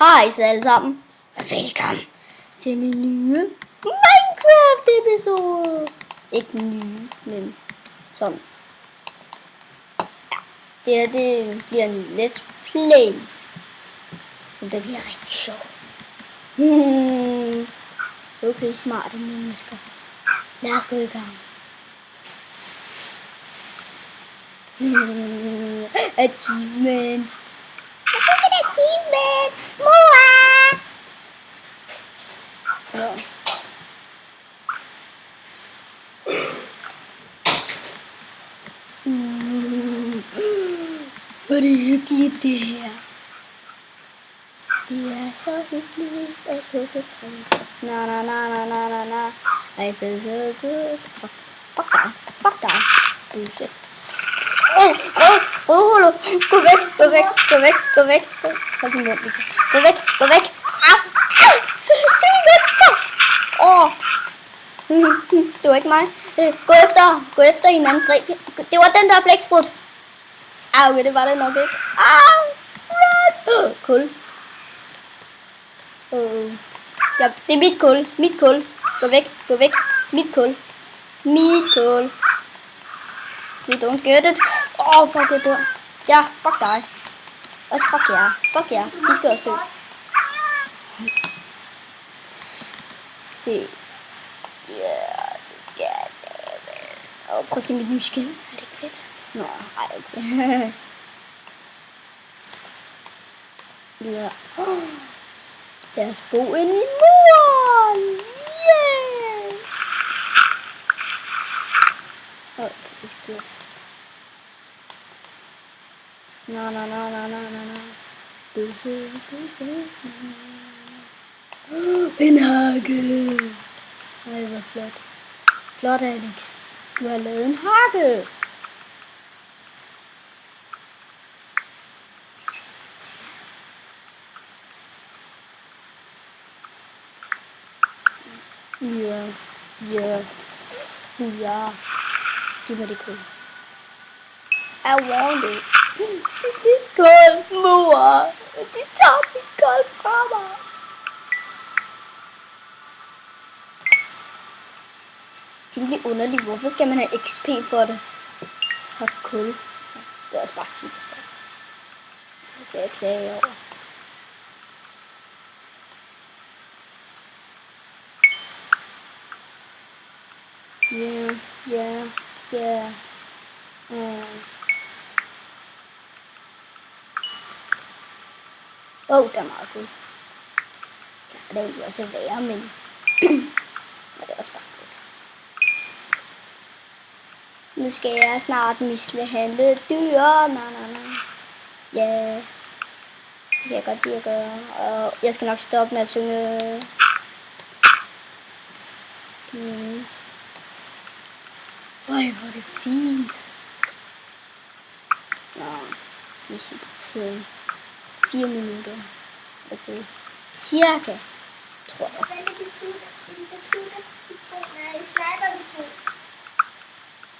Hej så alle sammen. Velkommen til min nye Minecraft episode. Ikke nye, men sådan. Ja, det bliver en let's play. Så det bliver rigtig sjovt. Okay, smarte mennesker. Lad os gå i gang. Achievement. Jeg fik et achievement. Mor! Ja. Hvor er det hyggeligt det her. Det er så hyggeligt at hugge træ. Na. I feel so good. Fuck dig. Bullshit. Gå væk. Hold din mund. Gå væk. Au. Syge mennesker. Det var ikke mig. Gå efter hinanden. Det var den der blæksprut. Okay, det var det nok ikke. Kul. Ja, det er mit kul. Gå væk. Mit kul. You don't get it. Fuck, jeg dør. Ja, fuck dig. Også fuck jer. I skal også dø. Se. Prøv at se mit nye skin. Er det ikke fedt? Nå, ej, okay. Ja. Lad os bo inde i muren. Yeah! No. En hage. Ej, hvor flot. Flot, Alex. Du har lavet en hage. Ja. Giv mig det kul. I want it. Dit kul, mor. De tager mit kul fra mig. Det er lidt underligt. Hvorfor skal man have XP for det? Har kul. Det er også bare fint så. Det kan jeg klage over. Yeah. Det er meget cool. Ja, det er egentlig også værre, men det er også bare cool. Nu skal jeg snart mishandle dyr. Ja. Det kan jeg godt lide at gøre. Og jeg skal nok stoppe med at synge. Øj, hvor er det fint. Nå, skal vi se på tiden. 4 minutter. Okay. Cirka, tror jeg.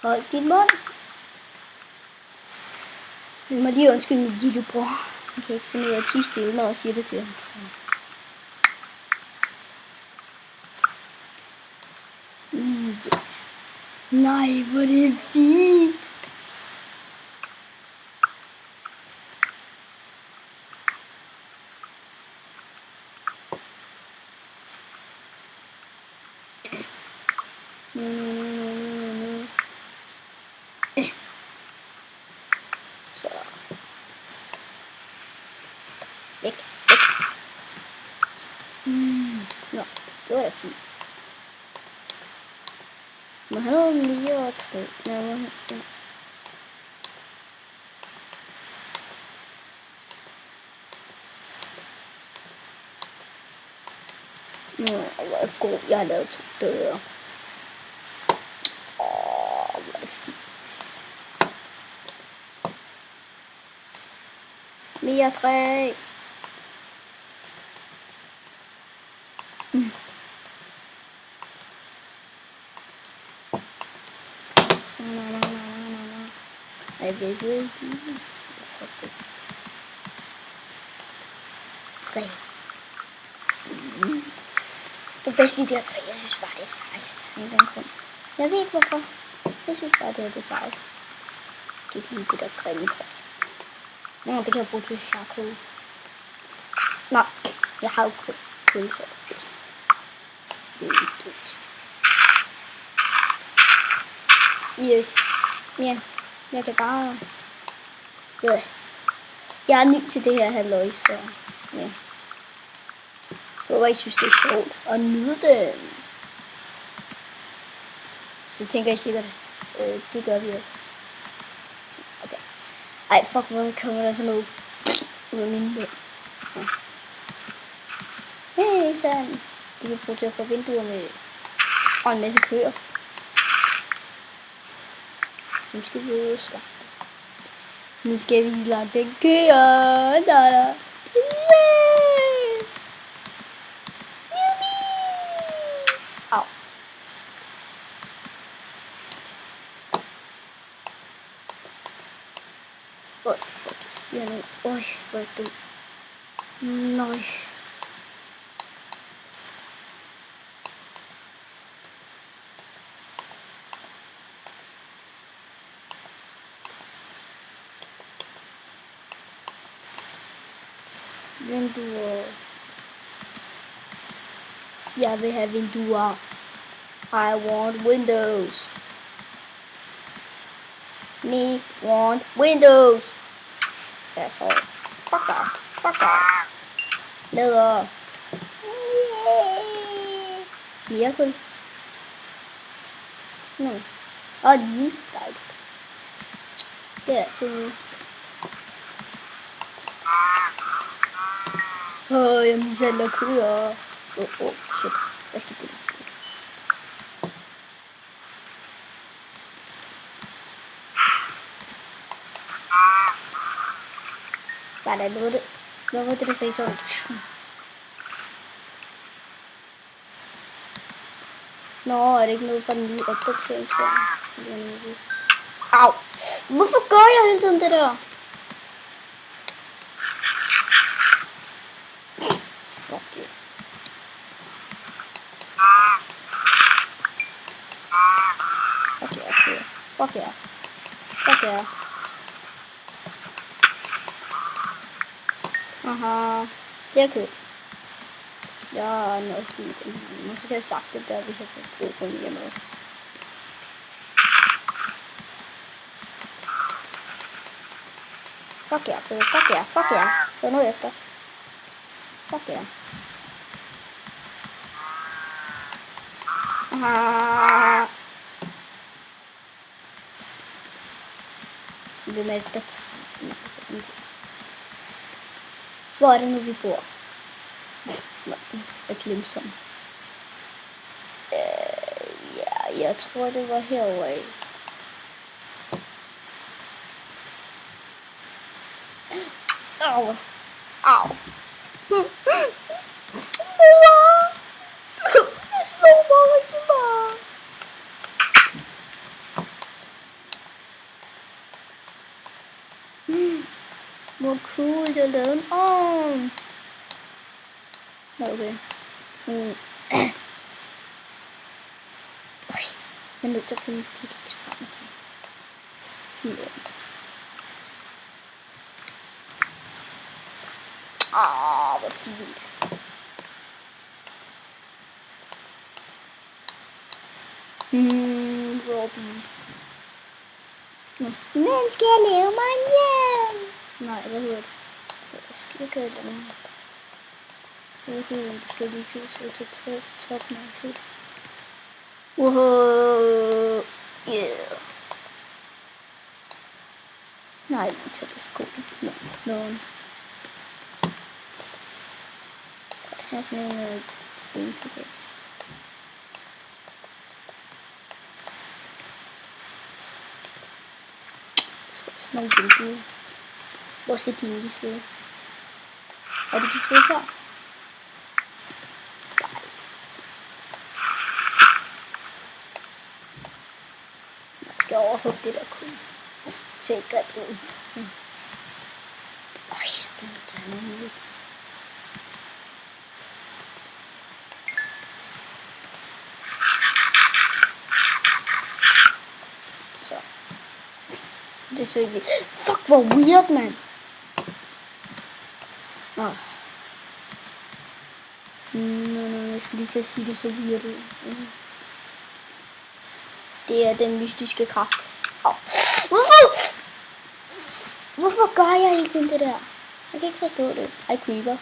Hold din mund. Jeg må lige undskylde min lillebror. Jeg kan ikke finde ud af at tie stille, når jeg siger det til ham. Ja. Nej, hvor er det fint. Så. Væk. Nå, det var da fint. Må have noget mere og træ. Hvor er god. Jeg har lavet 2 døre. Hvor er det fint. Mere træ. Jeg ved ikke. 3. Det bedste i de her 3, jeg synes bare det er sejst. Jeg ved ikke hvorfor. Jeg synes bare det er det sejst. Jeg kan ikke lide det der grimme træ. Nå, det kan jeg bruge til charcoal. Nå, jeg har jo kul for det. Yes. Ja, jeg kan bare... Ja. Jeg er ny til det her halløj, så... Ja. Jeg håber, I synes, det er sjovt at nyde det. Så tænker I sikkert, det gør vi også. Okay. Ej, fuck, hvor kommer der sådan noget ud af mine bøger. Ja. Hey, sådan. De kan bruge til at få vinduer med... Og en masse køer. Nu skal vi ud og slagte. Nu skal vi slagte køer. Da. Au. Åh, fuck. Jeg nu. Øj, hvor er det. Nøj. Vinduer. Jeg vil have vinduer. I want windows. Me want windows. That's all. Fuck off. Fuck off. Leder. Mere kul. Nå. Og lige. Nej. Det er til. Jeg mishandler køer. Shit. Hvad skal det? Var der noget det? Hvad var det, der sagde sådan? Nå, er det ikke noget fra den nye opdatering, tror jeg? Au! Hvorfor gør jeg hele tiden det der? Fuck you. Fuck yeah. Fuck yeah. Fuck yeah. Aha. Det er kød. Jeg er nok lige den her. Men så kan jeg slagte det der, hvis jeg får brug for mere mad. Fuck yeah, kød. Fuck yeah. Fuck yeah. Det er noget efter. Fuck yeah. Aha. Det er det. Hvor er det nu, vi bor? Jeg glemte sådan. Ja, jeg tror, det var herovre af. Au. Au. Mor! Du slår mig rigtig meget. Hvor cool, jeg lavede en ovn. Okay. Jeg er nødt til at finde lidt frem. Hvor fint. Robbie. Men skal jeg lave mig en hjem? Nej, hvad hedder det? Jeg skal ikke gøre det. Jeg skal lige til toppen af det. Wow. Yeah. Nej, jeg tager det skolen. No. Det er sådan en stenpilles. Nogle vinduer. Hvor skal dine lige sidde? Og de kan sidde her. Jeg skal overhugge det der kun. Se grimt ud. Øj, jeg bliver nødt til at have noget. det så ikke. Fuck, hvor weird, mand. Nå. Jeg skulle lige til at sige det så weird ud. Det er den mystiske kraft. Hvorfor gør jeg ikke det der? Jeg kan ikke forstå det. Ej, creeper.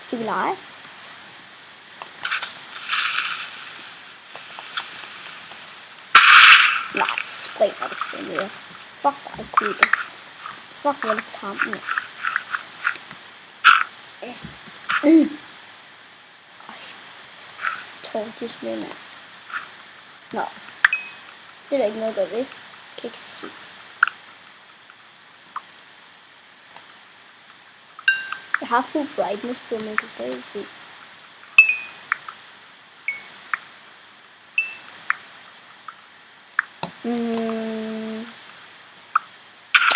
Skal vi lege? Nej, så springer det for mere. Fuck dig, creeper. Fuck, hvor er det tamt, mand. Tortis med, mand. Nå. Det er der ikke noget at gøre ved. Kan ikke se. Jeg har full brightness på, men jeg kan stadig ikke se.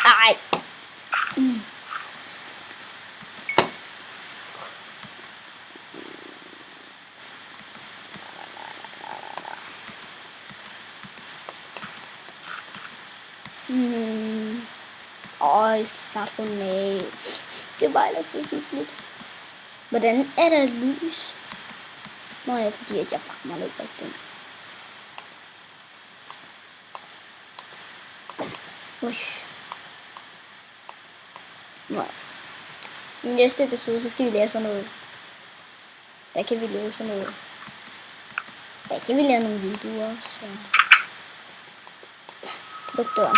Ej. Jeg skal snart runde af. Det var ellers så hyggeligt. Hvordan er der lys? Nå ja, fordi at jeg bare lidt rigtigt. Nej. I næste episode, så skal vi lave sådan noget. Der kan vi lave sådan noget. Der kan vi lave nogle videoer, så... Luk døren.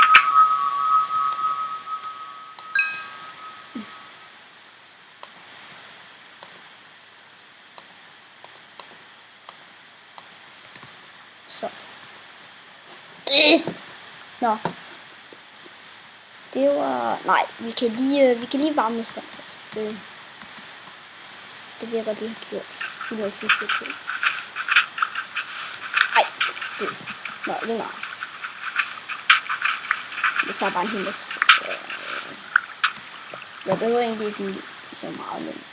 Så. Nå. Det var... Nej, vi kan lige varme os sammen først. Det virker lige gjort. Vi må til at se på. Ej. Nå, lige meget. Det tager bare en hel masse. Jeg behøver egentlig ikke så meget, men...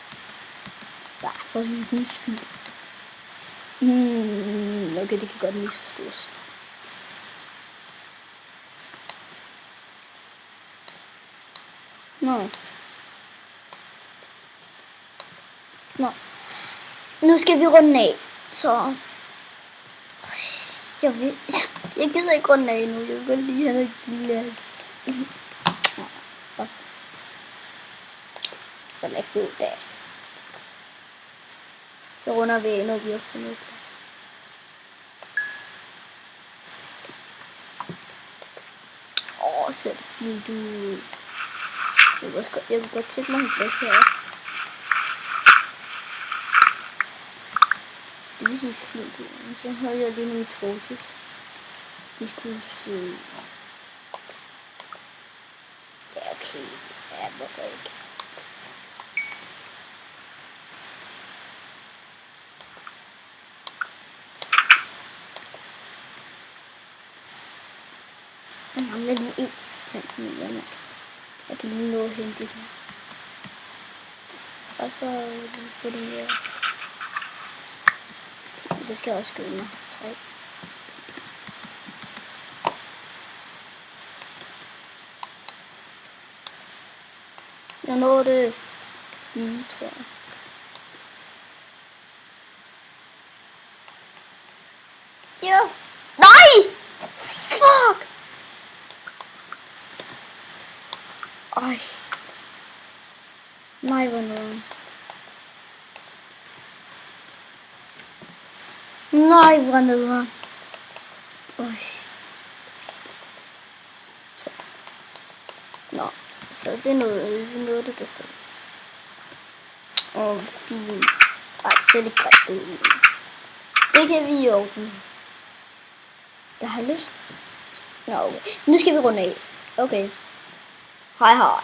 Bare for hyggens skyld. Okay, det kan godt misforstås. Nå. Nu skal vi runde af, så... Jeg gider ikke runde af nu. Jeg vil godt lige have noget glas. Så lad gå der. Så runder vi af, når vi har fundet det. Så er det fint ud. Jeg kunne godt tænke mig en glas her. Det vil sige fint ud. Så har jeg lige nogle tortis. De skulle se... Ja, okay. Ja, hvorfor ikke? Jeg mangler lige 1 centimeter. Jeg kan lige nå at hente det. Og så lige få det mere. Så skal jeg også skynde mig. 3. Jeg når det lige, tror jeg. Ja. Nej! Fuck! Ej. Nej, hvor noget. Nej, hvor nederen. Så. Nå, så det er noget det der står. Fint. Ej, så er det godt ud. Det kan vi jo. Jeg har lyst. Nå, okay. Nu skal vi runde af. Okay. Hej hej.